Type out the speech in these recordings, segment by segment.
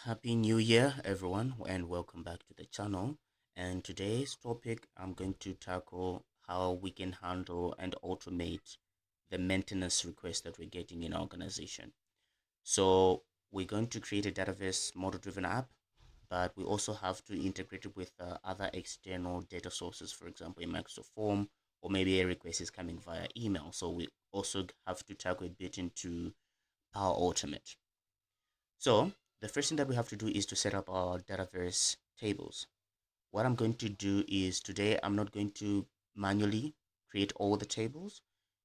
Happy New Year, everyone, and welcome back to the channel. And today's topic, I'm going to tackle how we can handle and automate the maintenance requests that we're getting in our organization. So we're going to create a database model-driven app, but we also have to integrate it with other external data sources, for example, a Microsoft form, or maybe a request is coming via email. So we also have to tackle a bit into Power Automate. So the first thing that we have to do is to set up our Dataverse tables. What I'm going to do is today I'm not going to manually create all the tables.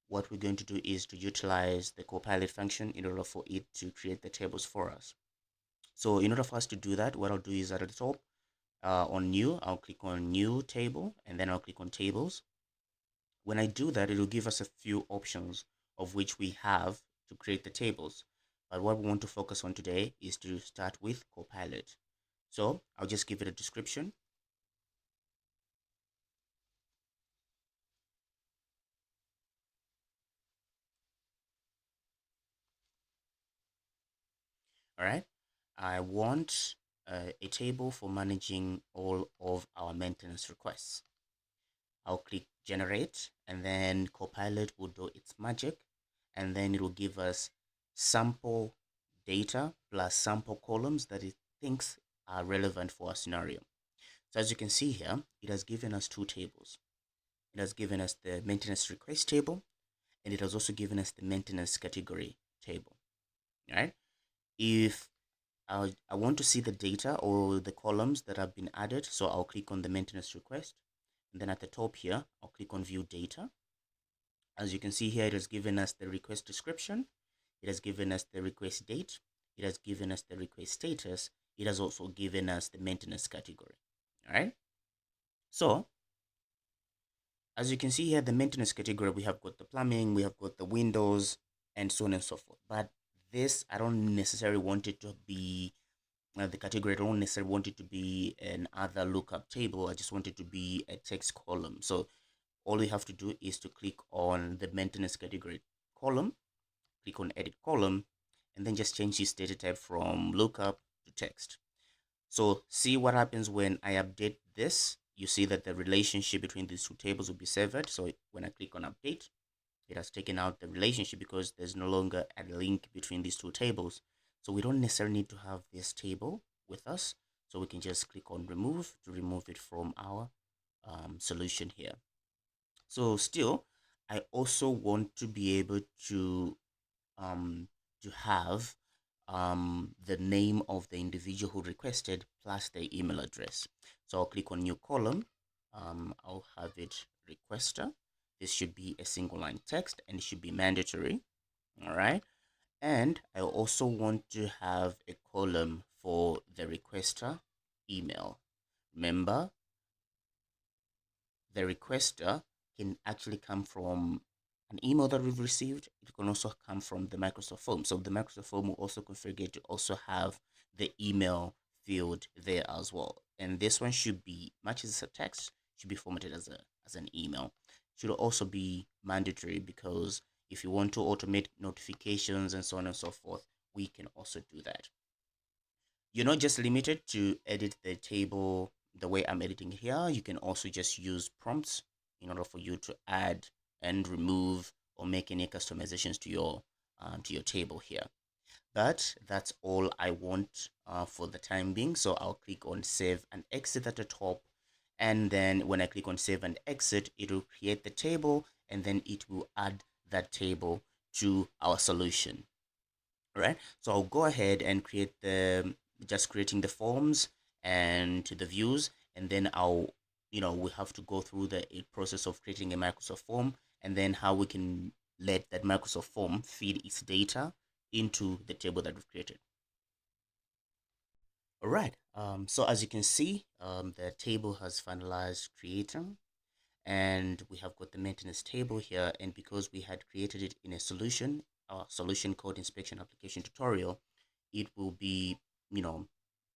What we're going to do is to utilize the Copilot function in order for it to create the tables for us. So in order for us to do that, what I'll do is at the top on new, I'll click on new table and then I'll click on tables. When I do that, it will give us a few options of which we have to create the tables. But what we want to focus on today is to start with Copilot. So I'll just give it a description. All right. I want a table for managing all of our maintenance requests. I'll click generate and then Copilot will do its magic and then it will give us sample data plus sample columns that it thinks are relevant for our scenario. So as you can see here, it has given us two tables. It has given us the maintenance request table and it has also given us the maintenance category table. All right. If I want to see the data or the columns that have been added, so I'll click on the maintenance request. And then at the top here, I'll click on view data. As you can see here, it has given us the request description. It has given us the request date. It has given us the request status. It has also given us the maintenance category. All right. So as you can see here, the maintenance category, we have got the plumbing, we have got the windows, and so on and so forth. But this, I don't necessarily want it to be the category. I don't necessarily want it to be an other lookup table. I just want it to be a text column. So all you have to do is to click on the maintenance category column, click on edit column, and then just change this data type from lookup to text. So see what happens when I update this. You see that the relationship between these two tables will be severed. So when I click on update, it has taken out the relationship because there's no longer a link between these two tables. So we don't necessarily need to have this table with us. So we can just click on remove to remove it from our solution here. So still, I also want to be able um, to have the name of the individual who requested plus their email address. So I'll click on new column. I'll have it requester. This should be a single line text and it should be mandatory. All right. And I also want to have a column for the requester email. Remember, the requester can actually come from an email that we've received. It can also come from the Microsoft form. So the Microsoft form will also configure to also have the email field there as well. And this one should be, much as a text, should be formatted as an email. Should also be mandatory because if you want to automate notifications and so on and so forth, we can also do that. You're not just limited to edit the table the way I'm editing here. You can also just use prompts in order for you to add and remove or make any customizations to your table here. But that's all I want for the time being. So I'll click on save and exit at the top. And then when I click on save and exit, it will create the table and then it will add that table to our solution. All right. So I'll go ahead and create just creating the forms and the views, and then we have to go through the process of creating a Microsoft form and then how we can let that Microsoft form feed its data into the table that we've created. All right. So as you can see, the table has finalized creating and we have got the maintenance table here. And because we had created it in a solution, our solution code inspection application tutorial, it will be,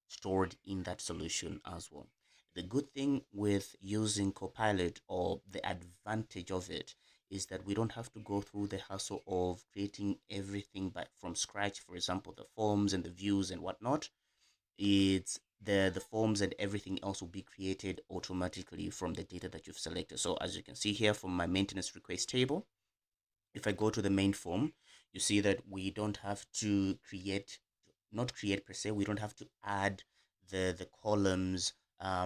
stored in that solution as well. The good thing with using Copilot, or the advantage of it, is that we don't have to go through the hassle of creating everything from scratch. For example, the forms and the views and whatnot. it's the forms and everything else will be created automatically from the data that you've selected. So as you can see here from my maintenance request table, if I go to the main form, you see that we don't have to create, not create per se, we don't have to add the columns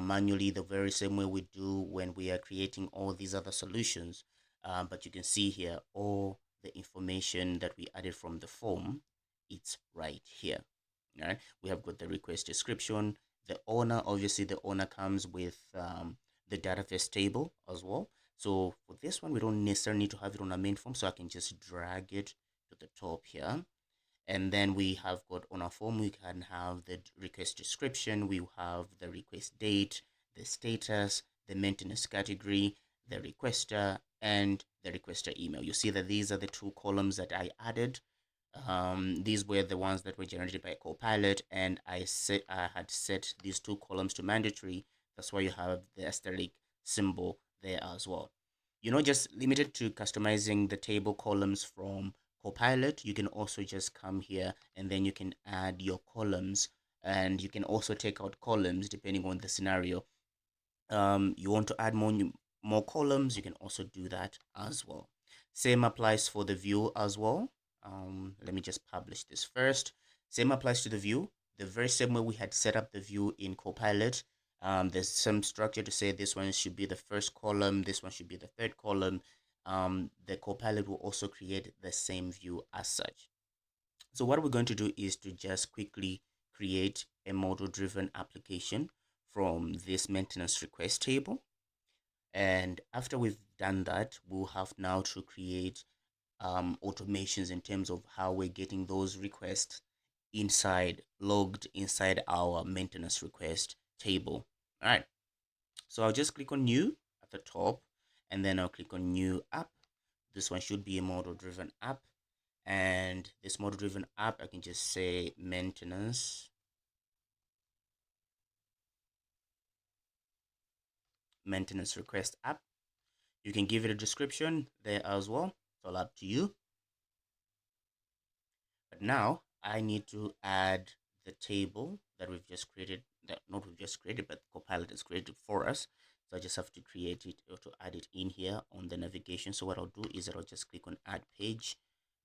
manually the very same way we do when we are creating all these other solutions. But you can see here all the information that we added from the form, it's right here. All right, we have got the request description, the owner, obviously the owner comes with the database table as well. So for this one, we don't necessarily need to have it on our main form, so I can just drag it to the top here. And then we have got on our form, we can have the request description, we have the request date, the status, the maintenance category, the requester, and the requester email. You see that these are the two columns that I added. These were the ones that were generated by Copilot, and I had set these two columns to mandatory. That's why you have the asterisk symbol there as well. You're not just limited to customizing the table columns from Copilot. You can also just come here and then you can add your columns, and you can also take out columns depending on the scenario. You want to add more columns, you can also do that as well. Same applies for the view as well. Let me just publish this first. Same applies to the view. The very same way we had set up the view in Copilot. There's some structure to say this one should be the first column, this one should be the third column. The Copilot will also create the same view as such. So what we're going to do is to just quickly create a model-driven application from this maintenance request table. And after we've done that, we'll have now to create automations in terms of how we're getting those requests logged inside our maintenance request table. All right. So I'll just click on new at the top, and then I'll click on new app. This one should be a model driven app. And this model driven app, I can just say maintenance request app. You can give it a description there as well. It's all up to you. But now I need to add the table that we've just created, that not we've just created, but Copilot has created for us. So I just have to create it or to add it in here on the navigation. So what I'll do is that I'll just click on add page,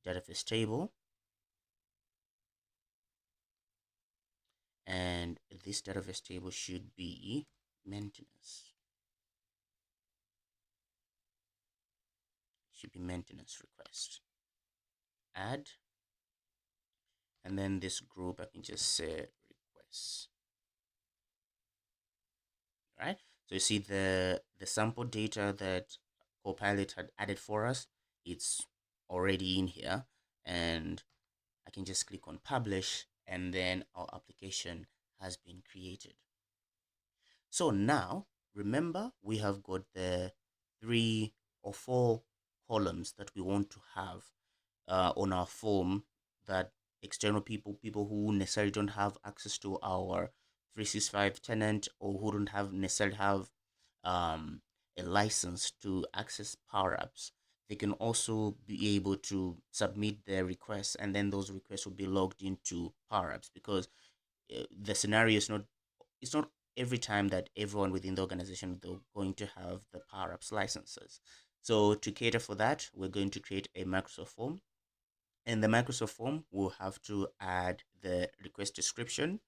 database table. And this database table should be maintenance. Should be maintenance request. Add. And then this group, I can just say requests. Right? So you see the sample data that Copilot had added for us, it's already in here. And I can just click on publish, and then our application has been created. So now, remember, we have got the 3 or 4 columns that we want to have on our form, that external people who necessarily don't have access to our 365 tenant, or who don't have necessarily have a license to access PowerApps, they can also be able to submit their requests, and then those requests will be logged into PowerApps, because the scenario is not, it's not every time that everyone within the organization they're going to have the PowerApps licenses. So to cater for that, we're going to create a Microsoft form. In the Microsoft form, we'll have to add the request description.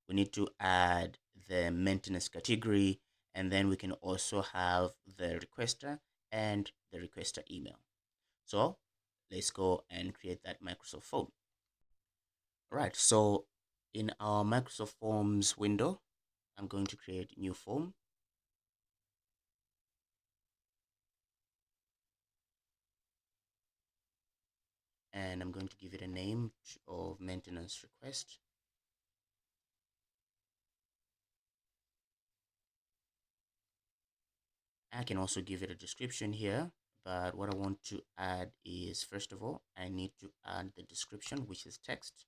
We need to add the maintenance category, and then we can also have the requester and the requester email. So let's go and create that Microsoft form. Right, so in our Microsoft Forms window, I'm going to create a new form. And I'm going to give it a name of maintenance request. I can also give it a description here, but what I want to add is, first of all, I need to add the description, which is text.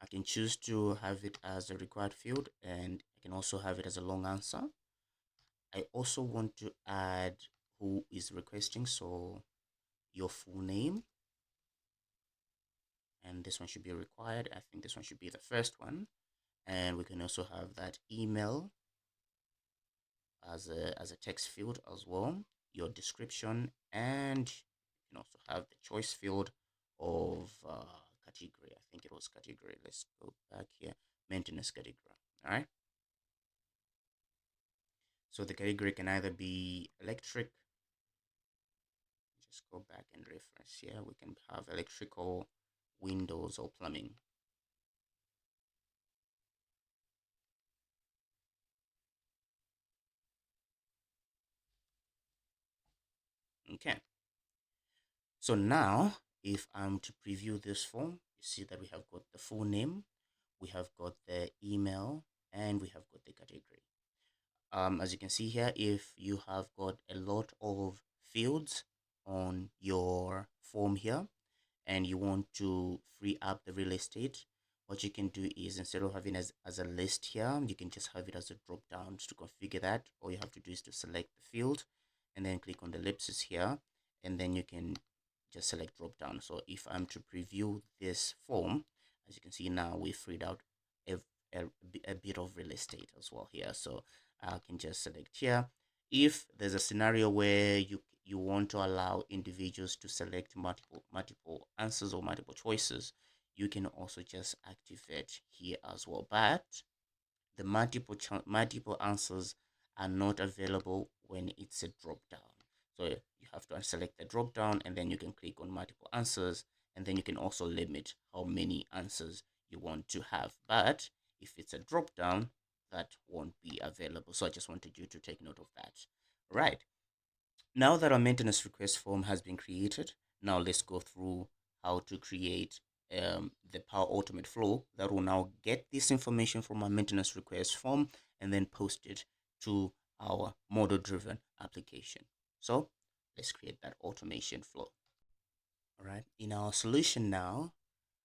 I can choose to have it as a required field, and I can also have it as a long answer. I also want to add who is requesting, so your full name and this one should be required. I think this one should be the first one. And we can also have that email as a text field as well, your description, and you can also have the choice field of category. I think it was category. Let's go back here, maintenance category. All right. So the category can either be electric. Just go back and reference here. We can have electrical, windows, or plumbing. Okay. So now, if I'm to preview this form, you see that we have got the full name, we have got the email, and we have got the category. As you can see here, if you have got a lot of fields on your form here, and you want to free up the real estate, what you can do is instead of having as a list here, you can just have it as a drop down. To configure that, all you have to do is to select the field and then click on the ellipsis here, and then you can just select drop down. So if I'm to preview this form, as you can see now, we freed out a, a bit of real estate as well here. So I can just select here. If there's a scenario where you want to allow individuals to select multiple answers or multiple choices, you can also just activate here as well. But the multiple answers are not available when it's a drop down. So you have to select the drop down, and then you can click on multiple answers, and then you can also limit how many answers you want to have. But if it's a drop down, that won't be available. So I just wanted you to take note of that. Right. Now that our maintenance request form has been created, now let's go through how to create the Power Automate flow that will now get this information from our maintenance request form and then post it to our model-driven application. So let's create that automation flow. All right. In our solution now,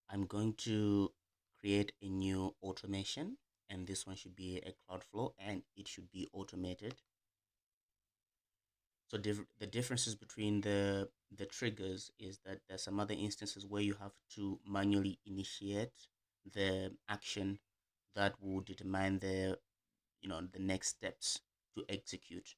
I'm going to create a new automation, and this one should be a cloud flow, and it should be automated. So the differences between the triggers is that there's some other instances where you have to manually initiate the action that will determine the next steps to execute.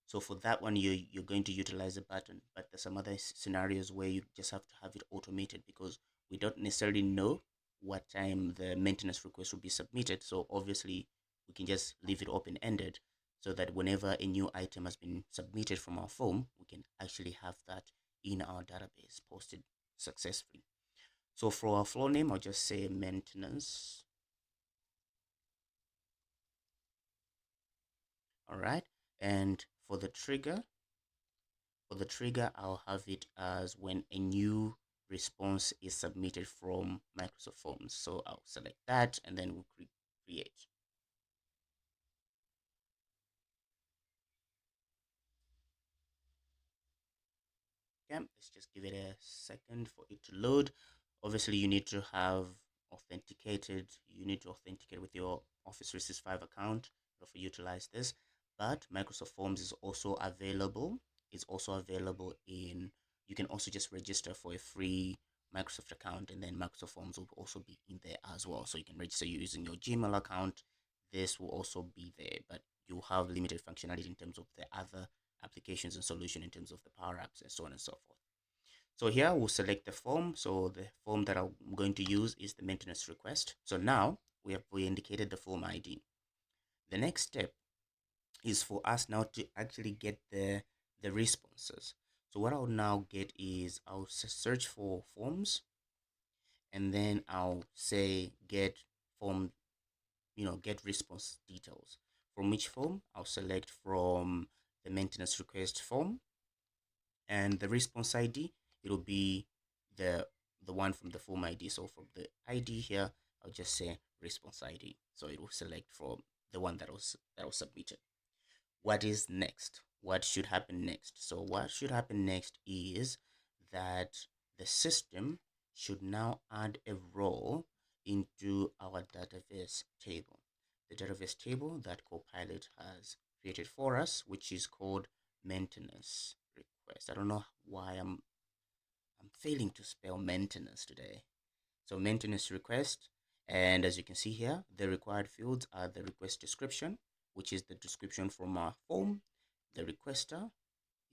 So for that one, you're going to utilize a button, but there's some other scenarios where you just have to have it automated because we don't necessarily know what time the maintenance request will be submitted. So obviously, we can just leave it open-ended so that whenever a new item has been submitted from our form, we can actually have that in our database posted successfully. So for our flow name, I'll just say maintenance. All right. And for the trigger, I'll have it as when a new response is submitted from Microsoft Forms. So I'll select that and then we'll create. Okay, let's just give it a second for it to load. Obviously, you need to have you need to authenticate with your Office 365 account to utilize this. But Microsoft Forms is also available. It's also available you can also just register for a free Microsoft account, and then Microsoft Forms will also be in there as well. So you can register using your Gmail account. This will also be there, but you have limited functionality in terms of the other applications and solution in terms of the PowerApps and so on and so forth. So here we'll select the form. So the form that I'm going to use is the maintenance request. So now we indicated the form ID. The next step is for us now to actually get the responses. So what I'll now get is I'll search for forms, and then I'll say get form, get response details. From which form? I'll select from the maintenance request form, and the response ID, it'll be the the one from the form ID. So from the ID here, I'll just say response ID. So it will select from the one that was submitted. What is next? What should happen next? So what should happen next is that the system should now add a row into our database table. The database table that Copilot has created for us, which is called maintenance request. I don't know why I'm failing to spell maintenance today. So maintenance request, and as you can see here, the required fields are the request description, which is the description from our form. The requester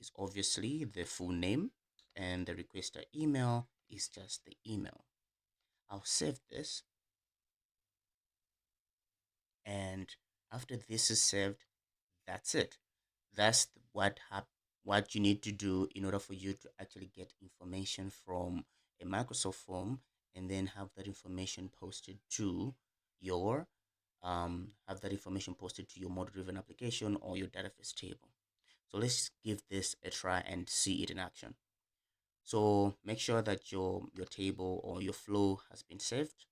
is obviously the full name, and the requester email is just the email. I'll save this, and after this is saved, that's it. That's what you need to do in order for you to actually get information from a Microsoft form, and then have that information posted to your model-driven application or your database table. So let's give this a try and see it in action. So make sure that your table or your flow has been saved,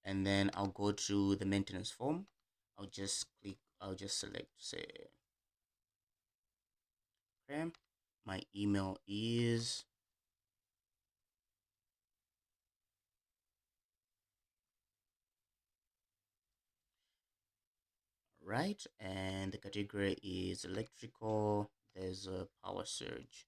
and then I'll go to the maintenance form. I'll just select, say, okay, my email is right, and the category is electrical. There's a power surge.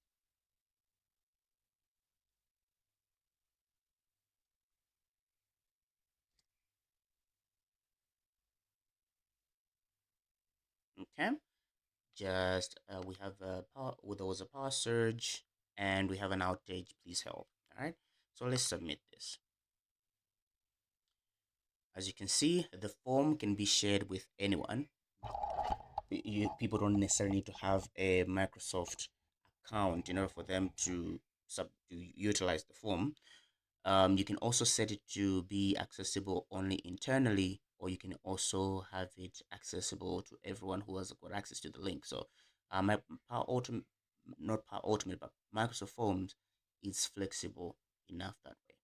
Okay, just we have a power. There was a power surge, and we have an outage. Please help. All right, so let's submit this. As you can see, the form can be shared with anyone. People don't necessarily need to have a Microsoft account in order for them to utilize the form. You can also set it to be accessible only internally, or you can also have it accessible to everyone who has got access to the link. So, my Power Automate, not Power Automate, but Microsoft Forms is flexible enough that way.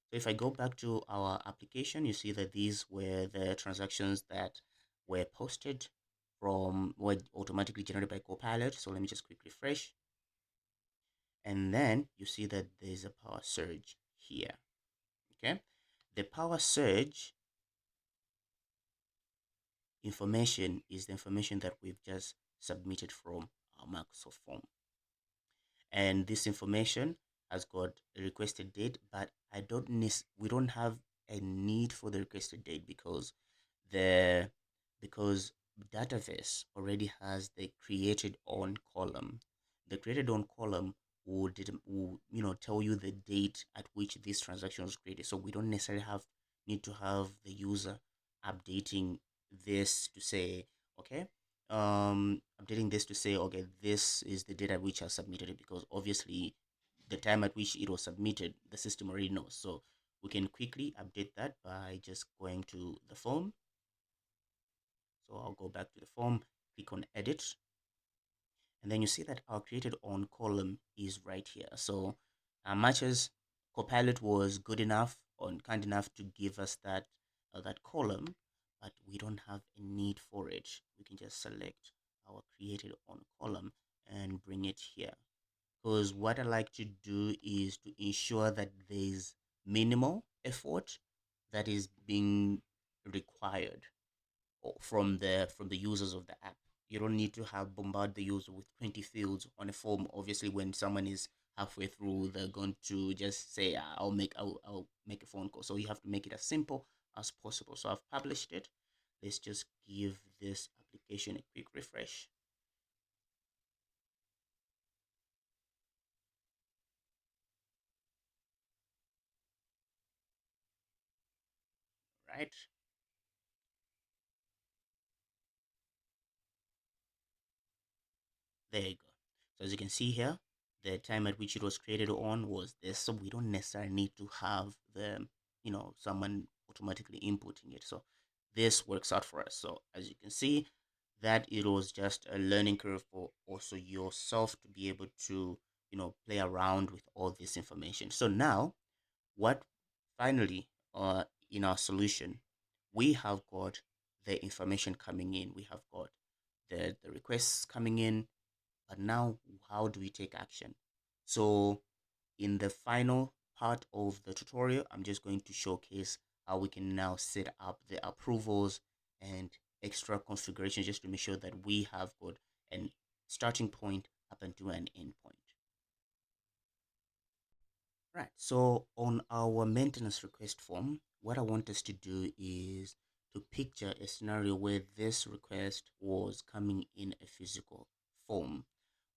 So if I go back to our application, you see that these were the transactions that were posted were automatically generated by Copilot. So let me just quick refresh. And then you see that there's a power surge here. Okay. The power surge information is the information that we've just submitted from our Microsoft form. And this information has got a requested date, but we don't have a need for the requested date the because database already has the created on column. The created on column will tell you the date at which this transaction was created. So we don't necessarily need to have the user updating this to say, okay, updating this to say, okay, this is the date at which I submitted it, because obviously the time at which it was submitted, the system already knows. So we can quickly update that by just going to the form. So I'll go back to the form, click on edit, and then you see that our created on column is right here. So much as Copilot was good enough or kind enough to give us that column, but we don't have a need for it. We can just select our created on column and bring it here. Because what I like to do is to ensure that there's minimal effort that is being required from the users of the app. You don't need to have bombard the user with 20 fields on a form. Obviously, when someone is halfway through, they're going to just say, I'll make a phone call." So you have to make it as simple as possible. So I've published it. Let's just give this application a quick refresh. Right. There you go. So as you can see here, the time at which it was created on was this. So we don't necessarily need to have someone automatically inputting it. So this works out for us. So as you can see, that it was just a learning curve for also yourself to be able to, play around with all this information. So now what finally in our solution, we have got the information coming in. We have got the requests coming in, but now, how do we take action? So, in the final part of the tutorial, I'm just going to showcase how we can now set up the approvals and extra configurations just to make sure that we have got an starting point up until an end point. Right. So on our maintenance request form, what I want us to do is to picture a scenario where this request was coming in a physical form,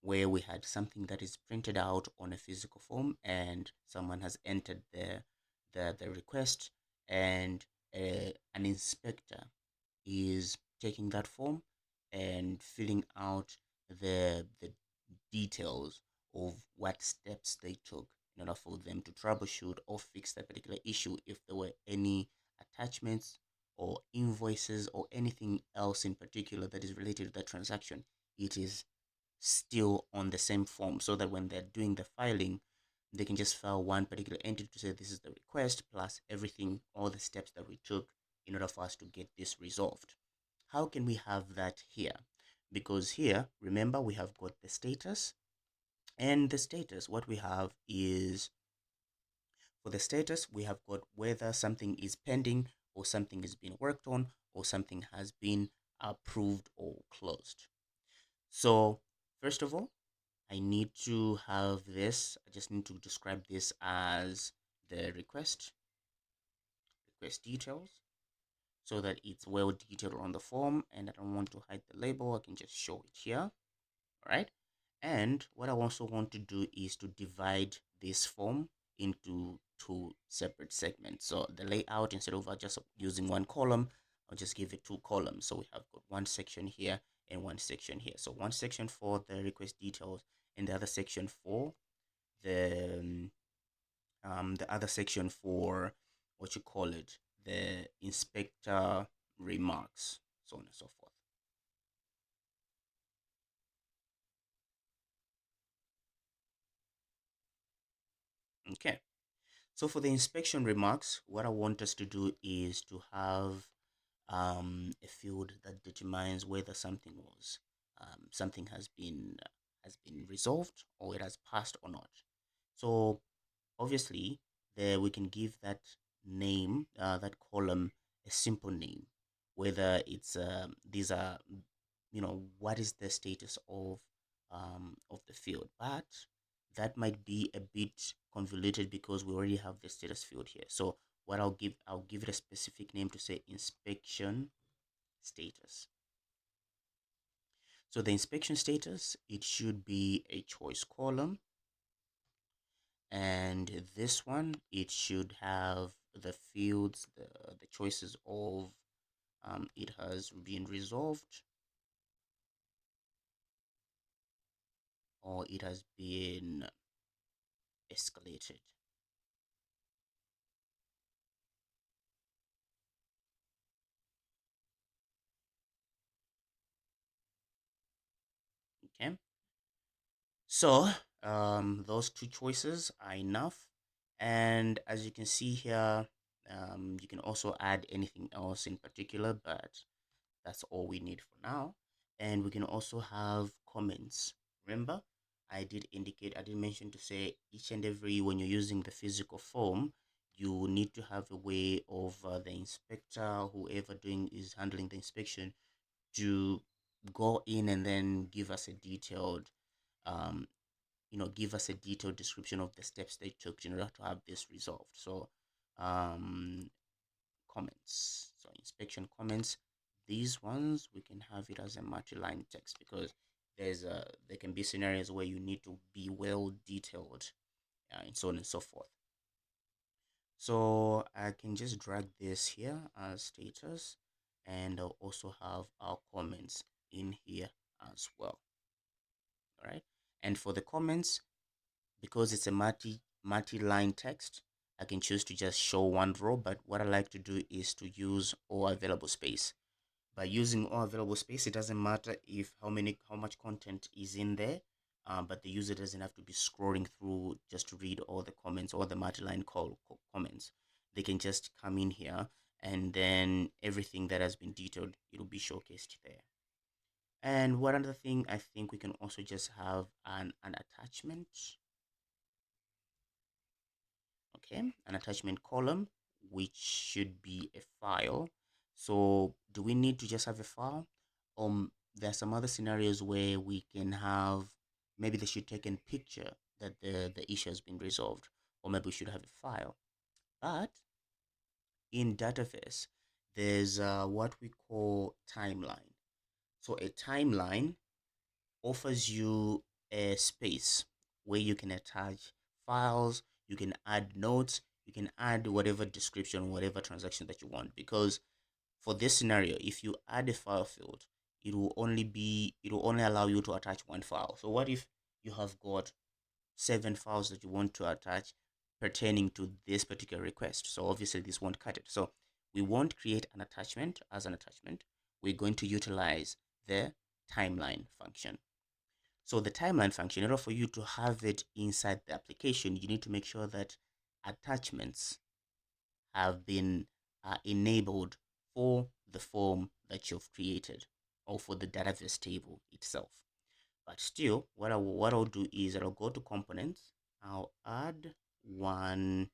where we had something that is printed out on a physical form and someone has entered the request, and an inspector is taking that form and filling out the details of what steps they took in order for them to troubleshoot or fix that particular issue, if there were any attachments or invoices or anything else in particular that is related to that transaction. It is still on the same form, so that when they're doing the filing, they can just file one particular entity to say this is the request plus everything, all the steps that we took in order for us to get this resolved. How can we have that here? Because here, remember, we have got the status, and the status, what we have is, for the status, we have got whether something is pending or something is being worked on or something has been approved or closed. So first of all, I need to have this. I just need to describe this as the request details, so that it's well detailed on the form, and I don't want to hide the label. I can just show it here. All right. And what I also want to do is to divide this form into two separate segments. So the layout, instead of just using one column, I'll just give it two columns. So we have got one section here and one section here. So one section for the request details, and the other section for the the other section for, what you call it, the inspector remarks, so on and so forth. Okay. So for the inspection remarks, what I want us to do is to have a field that determines whether something has been resolved or it has passed or not. So obviously, there we can give that name, that column, a simple name, whether it's these are, what is the status of the field. But that might be a bit convoluted because we already have the status field here. So what I'll give it a specific name to say inspection status. So the inspection status, it should be a choice column, and this one, it should have the fields, the choices of, it has been resolved or it has been escalated. Okay. So those two choices are enough. And as you can see here, you can also add anything else in particular, but that's all we need for now. And we can also have comments. Remember, I did mention to say each and every, when you're using the physical form, you need to have a way of the inspector, whoever doing is handling the inspection, to go in and then um, give us a detailed description of the steps they took in order to have this resolved. So, um, comments. So inspection comments. These ones we can have it as a multi-line text, because there can be scenarios where you need to be well detailed, and so on and so forth. So I can just drag this here as status, and I'll also have our comments in here as well. All right. And for the comments, because it's a multi-line text, I can choose to just show one row, but what I like to do is to use all available space. By using all available space, it doesn't matter if how much content is in there, but the user doesn't have to be scrolling through just to read all the comments or the multi-line comments. They can just come in here, and then everything that has been detailed, it'll be showcased there. And one other thing, I think we can also just have an attachment. Okay, an attachment column, which should be a file. So do we need to just have a file? There are some other scenarios where we can have, maybe they should take a picture that the issue has been resolved, or maybe we should have a file. But in database, there's what we call timeline. So a timeline offers you a space where you can attach files, you can add notes, you can add whatever description, whatever transaction that you want. Because for this scenario, if you add a file field, it will only allow you to attach one file. So what if you have got 7 files that you want to attach pertaining to this particular request? So obviously this won't cut it. So we won't create an attachment as an attachment. We're going to utilize the timeline function. So the timeline function, in order for you to have it inside the application, you need to make sure that attachments have been enabled for the form that you've created or for the database table itself. But still, what I'll do is I'll go to components. I'll add one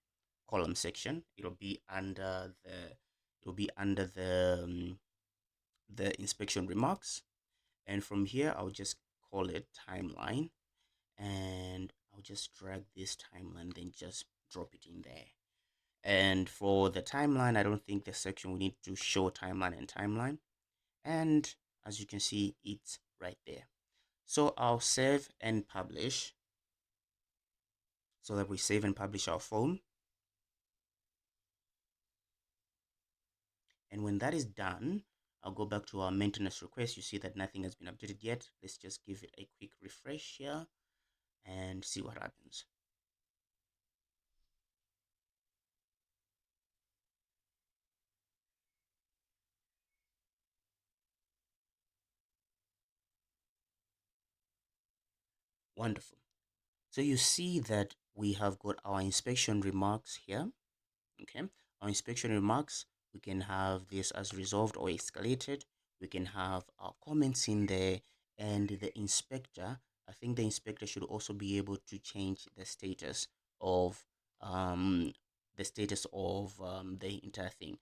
column section. It'll be under the inspection remarks, and from here I'll just call it timeline, and I'll just drag this timeline, then just drop it in there. And for the timeline, I don't think the section we need to show timeline and timeline. And as you can see, it's right there. So I'll save and publish, so that we save and publish our form. And when that is done, I'll go back to our maintenance request. You see that nothing has been updated yet. Let's just give it a quick refresh here and see what happens. Wonderful. So you see that we have got our inspection remarks here. Okay, our inspection remarks, we can have this as resolved or escalated. We can have our comments in there, and the inspector, I think the inspector should also be able to change of um the entire thing.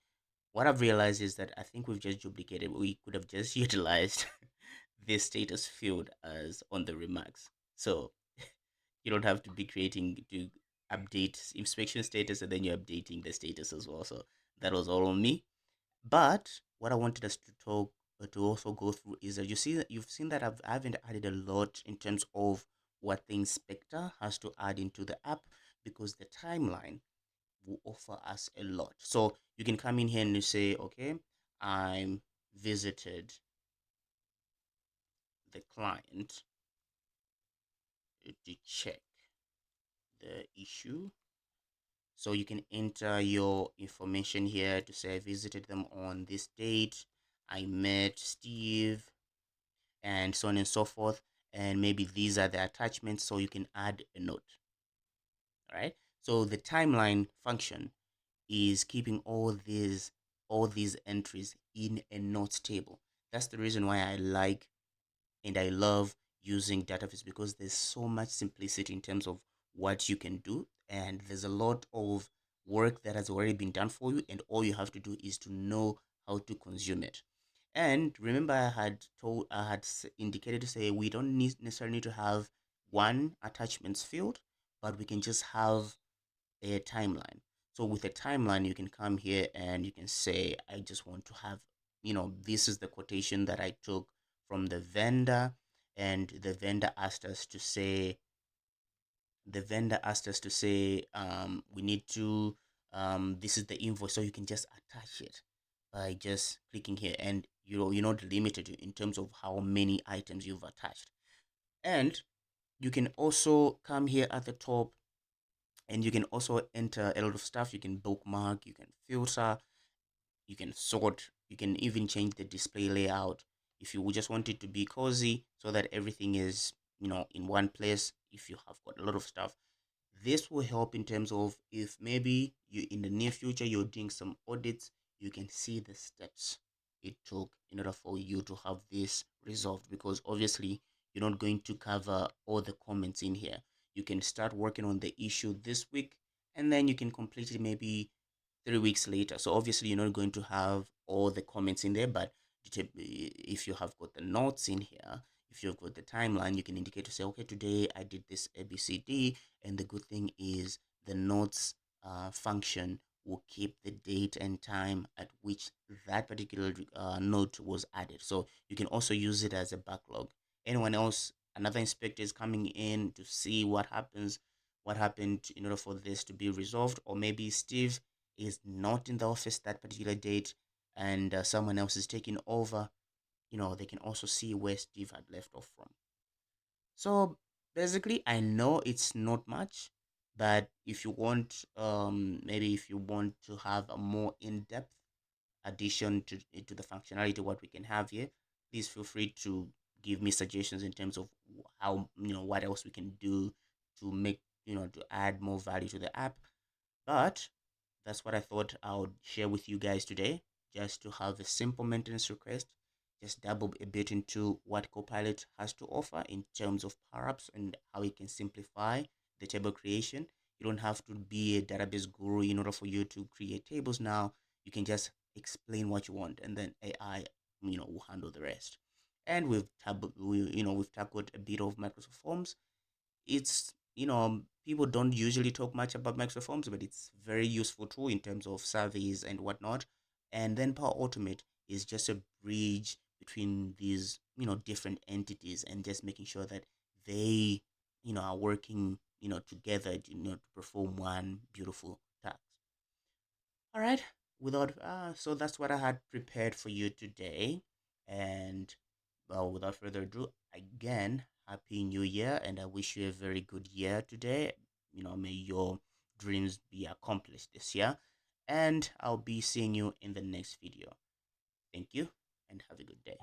What I've realized is that I think we've just duplicated. We could have just utilized this status field as on the remarks. So you don't have to be creating to update inspection status and then you're updating the status as well. So that was all on me. But what I wanted us to talk to also go through is that you've seen that I haven't added a lot in terms of what the inspector has to add into the app, because the timeline will offer us a lot. So you can come in here and you say, okay, I'm visited the client to check the issue. So you can enter your information here to say I visited them on this date, I met Steve, and so on and so forth. And maybe these are the attachments, so you can add a note. All right. So the timeline function is keeping all these entries in a notes table. That's the reason why I like and I love using database, because there's so much simplicity in terms of what you can do, and there's a lot of work that has already been done for you, and all you have to do is to know how to consume it. And remember, I had indicated to say we don't necessarily need to have one attachments field, but we can just have a timeline. So with a timeline, you can come here and you can say, I just want to have, this is the quotation that I took from the vendor, and the vendor asked us to say, we need to, this is the invoice. So you can just attach it by just clicking here, and you're not limited in terms of how many items you've attached. And you can also come here at the top, and you can also enter a lot of stuff. You can bookmark, you can filter, you can sort, you can even change the display layout if you just want it to be cozy, so that everything is in one place. If you have got a lot of stuff, this will help in terms of if maybe you in the near future you're doing some audits, you can see the steps it took in order for you to have this resolved, because obviously you're not going to cover all the comments in here. You can start working on the issue this week, and then you can complete it maybe 3 weeks later. So obviously you're not going to have all the comments in there, but if you have got the notes in here, if you've got the timeline, you can indicate to say, okay, today I did this ABCD, and the good thing is the notes function will keep the date and time at which that particular note was added. So you can also use it as a backlog. Anyone else, another inspector is coming in to see what happened in order for this to be resolved, or maybe Steve is not in the office that particular date and someone else is taking over, they can also see where Steve had left off from. So basically, I know it's not much, but if you want, maybe if you want to have a more in-depth addition to the functionality, what we can have here, please feel free to give me suggestions in terms of how, what else we can do to make, to add more value to the app. But that's what I thought I would share with you guys today, just to have a simple maintenance request, just dabble a bit into what Copilot has to offer in terms of PowerApps and how it can simplify the table creation. You don't have to be a database guru in order for you to create tables now. You can just explain what you want, and then AI, will handle the rest. And we've tackled a bit of Microsoft Forms. It's, people don't usually talk much about microforms, but it's very useful tool in terms of surveys and whatnot. And then Power Automate is just a bridge between these, different entities, and just making sure that they, are working, together, to perform one beautiful task. All right. So that's what I had prepared for you today. And well, without further ado, again, happy new year, and I wish you a very good year today. May your dreams be accomplished this year. And I'll be seeing you in the next video. Thank you and have a good day.